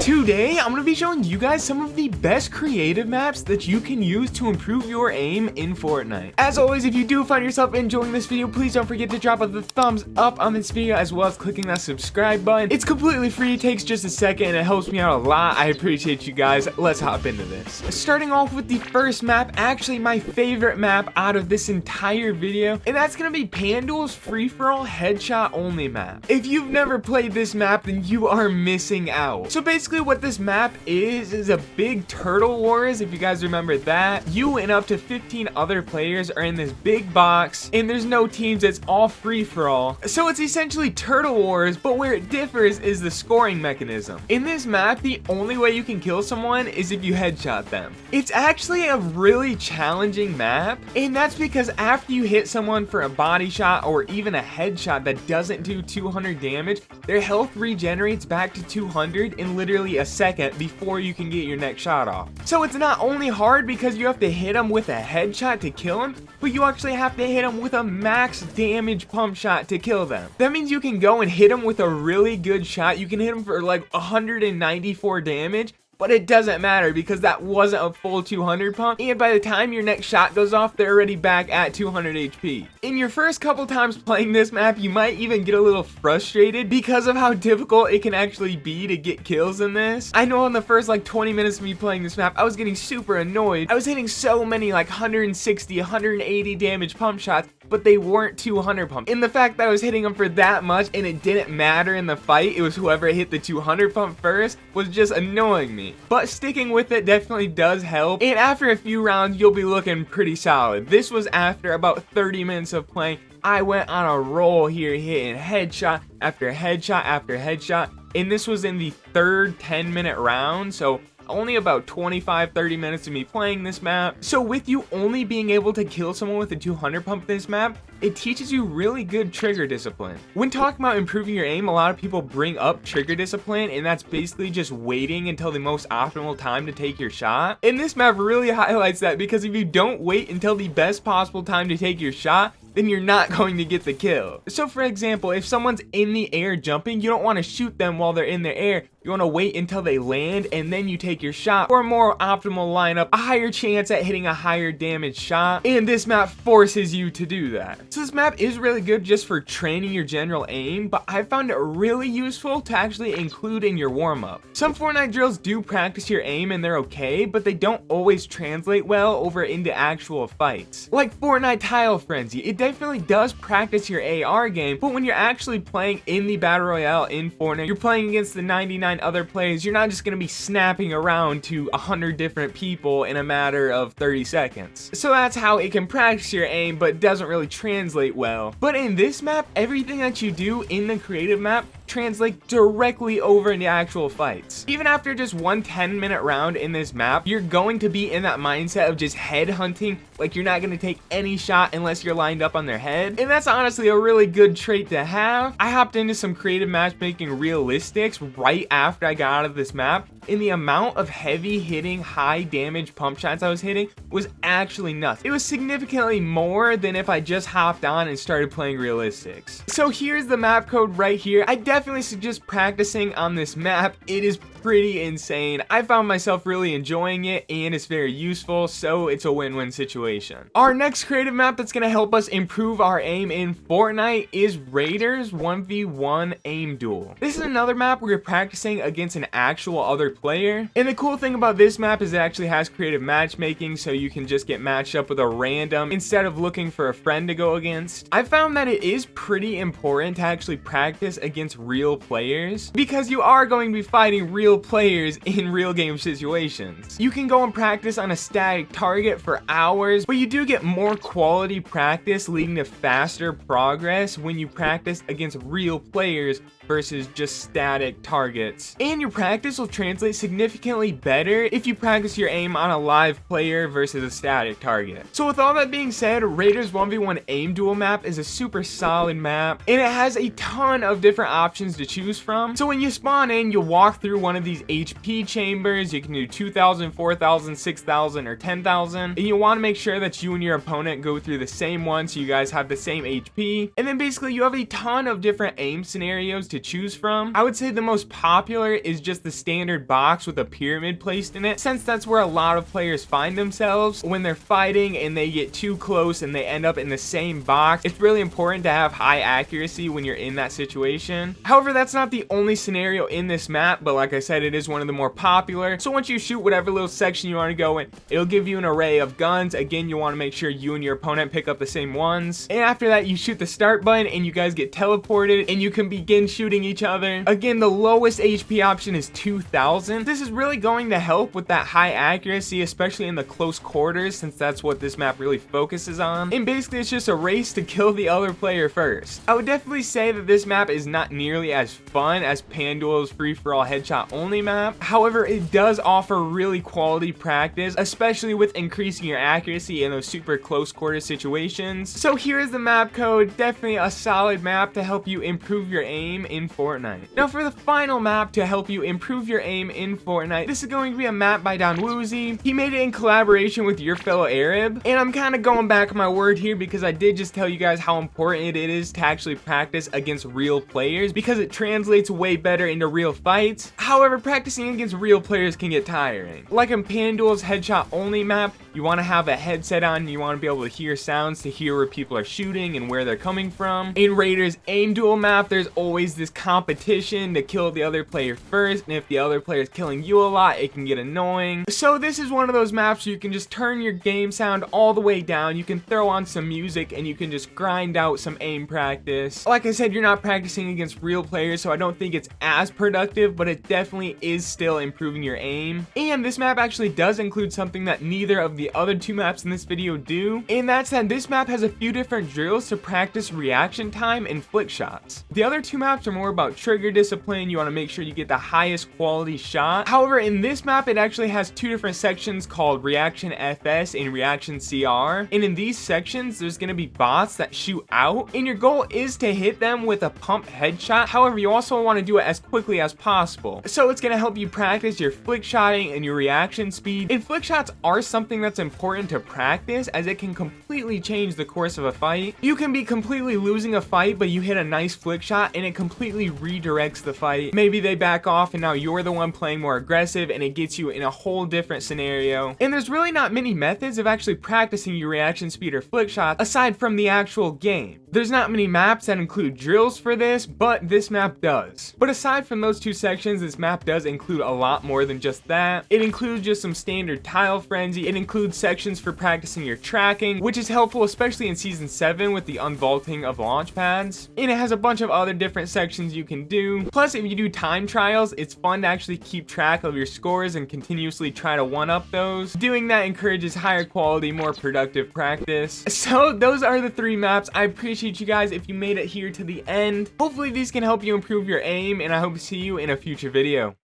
Today, I'm going to be showing you guys some of the best creative maps that you can use to improve your aim in Fortnite. As always, if you do find yourself enjoying this video, please don't forget to drop a thumbs up on this video as well as clicking that subscribe button. It's completely free, it takes just a second, and it helps me out a lot. I appreciate you guys. Let's hop into this. Starting off with the first map, actually my favorite map out of this entire video, and that's going to be Panduel's free-for-all headshot only map. If you've never played this map, then you are missing out. So basically what this map is a big turtle wars. If you guys remember that, you and up to 15 other players are in this big box and there's no teams, it's all free for all. So it's essentially turtle wars, but where it differs is the scoring mechanism. In this map, the only way you can kill someone is if you headshot them. It's actually a really challenging map, and that's because after you hit someone for a body shot or even a headshot that doesn't do 200 damage, their health regenerates back to 200 in literally a second before you can get your next shot off. So it's not only hard because you have to hit them with a headshot to kill them, but you actually have to hit them with a max damage pump shot to kill them. That means you can go and hit them with a really good shot. You can hit them for like 194 damage, but it doesn't matter because that wasn't a full 200 pump, and by the time your next shot goes off, they're already back at 200 HP. In your first couple times playing this map, you might even get a little frustrated because of how difficult it can actually be to get kills in this. I know in the first like 20 minutes of me playing this map, I was getting super annoyed. I was hitting so many like 160, 180 damage pump shots, but they weren't 200 pump. And the fact that I was hitting them for that much and it didn't matter in the fight, it was whoever hit the 200 pump first was just annoying me. But sticking with it definitely does help, and after a few rounds you'll be looking pretty solid. This was after about 30 minutes of playing. I went on a roll here, hitting headshot after headshot after headshot, and this was in the third 10-minute round, so only about 25-30 minutes of me playing this map. So with you only being able to kill someone with a 200 pump this map, it teaches you really good trigger discipline. When talking about improving your aim, a lot of people bring up trigger discipline, and that's basically just waiting until the most optimal time to take your shot. And this map really highlights that, because if you don't wait until the best possible time to take your shot, then you're not going to get the kill. So for example, if someone's in the air jumping, you don't want to shoot them while they're in the air. You want to wait until they land and then you take your shot for a more optimal lineup, a higher chance at hitting a higher damage shot, and this map forces you to do that. So this map is really good just for training your general aim, but I found it really useful to actually include in your warm-up. Some Fortnite drills do practice your aim and they're okay, but they don't always translate well over into actual fights. Like Fortnite Tile Frenzy, it definitely does practice your AR game, but when you're actually playing in the Battle Royale in Fortnite, you're playing against the 99 other players. You're not just going to be snapping around to 100 different people in a matter of 30 seconds. So that's how it can practice your aim, but doesn't really translate well. But in this map, everything that you do in the creative map translate directly over into actual fights. Even after just one 10-minute round in this map, you're going to be in that mindset of just head hunting, like you're not going to take any shot unless you're lined up on their head, and that's honestly a really good trait to have. I hopped into some creative matchmaking realistics right after I got out of this map, and the amount of heavy hitting, high damage pump shots I was hitting was actually nuts. It was significantly more than if I just hopped on and started playing realistics. So here's the map code right here. I definitely suggest practicing on this map. It is pretty insane. I found myself really enjoying it, and it's very useful, so it's a win-win situation. Our next creative map that's going to help us improve our aim in Fortnite is Raiders 1v1 Aim Duel. This is another map where you're practicing against an actual other player, and the cool thing about this map is it actually has creative matchmaking, so you can just get matched up with a random instead of looking for a friend to go against. I found that it is pretty important to actually practice against real players, because you are going to be fighting real players in real game situations. You can go and practice on a static target for hours, but you do get more quality practice leading to faster progress when you practice against real players versus just static targets. And your practice will translate significantly better if you practice your aim on a live player versus a static target. So with all that being said, Raiders 1v1 Aim Duel map is a super solid map, and it has a ton of different options options to choose from. So when you spawn in, you'll walk through one of these HP chambers. You can do 2,000, 4,000, 6,000, or 10,000. And you'll want to make sure that you and your opponent go through the same one so you guys have the same HP. And then basically you have a ton of different aim scenarios to choose from. I would say the most popular is just the standard box with a pyramid placed in it, since that's where a lot of players find themselves when they're fighting and they get too close and they end up in the same box. It's really important to have high accuracy when you're in that situation. However, that's not the only scenario in this map, but like I said, it is one of the more popular. So once you shoot whatever little section you want to go in, it'll give you an array of guns. Again, you want to make sure you and your opponent pick up the same ones. And after that, you shoot the start button and you guys get teleported and you can begin shooting each other. Again, the lowest HP option is 2,000. This is really going to help with that high accuracy, especially in the close quarters, since that's what this map really focuses on. And basically, it's just a race to kill the other player first. I would definitely say that this map is not nearly as fun as Panduel's free-for-all headshot only map. However, it does offer really quality practice, especially with increasing your accuracy in those super close quarter situations. So here is the map code. Definitely a solid map to help you improve your aim in Fortnite. Now for the final map to help you improve your aim in Fortnite, this is going to be a map by Don Woozy. He made it in collaboration with Your Fellow Arab, and I'm kind of going back on my word here because I did just tell you guys how important it is to actually practice against real players because it translates way better into real fights. However, practicing against real players can get tiring. Like in Panduel's headshot only map, you want to have a headset on and you want to be able to hear sounds to hear where people are shooting and where they're coming from. In Raiders aim duel map, there's always this competition to kill the other player first, and if the other player is killing you a lot, it can get annoying. So this is one of those maps where you can just turn your game sound all the way down, you can throw on some music, and you can just grind out some aim practice. Like I said, you're not practicing against real players, so I don't think it's as productive, but it definitely is still improving your aim. And this map actually does include something that neither of the other two maps in this video do, and that's that this map has a few different drills to practice reaction time and flick shots. The other two maps are more about trigger discipline. You want to make sure you get the highest quality shot. However, in this map, it actually has two different sections called Reaction FS and Reaction CR. And in these sections, there's going to be bots that shoot out, and your goal is to hit them with a pump headshot. However, you also want to do it as quickly as possible. So it's going to help you practice your flick shotting and your reaction speed. And flick shots are something that's important to practice as it can completely change the course of a fight. You can be completely losing a fight, but you hit a nice flick shot and it completely redirects the fight. Maybe they back off and now you're the one playing more aggressive and it gets you in a whole different scenario. And there's really not many methods of actually practicing your reaction speed or flick shot aside from the actual game. There's not many maps that include drills for this, but this map does. But aside from those two sections, this map does include a lot more than just that. It includes just some standard tile frenzy. It includes sections for practicing your tracking, which is helpful especially in season 7 with the unvaulting of launch pads. And it has a bunch of other different sections you can do. Plus, if you do time trials, it's fun to actually keep track of your scores and continuously try to one-up those. Doing that encourages higher quality, more productive practice. So those are the three maps. I appreciate you guys if you made it here to the end. Hopefully these can help you improve your aim, and I hope to see you in a future video.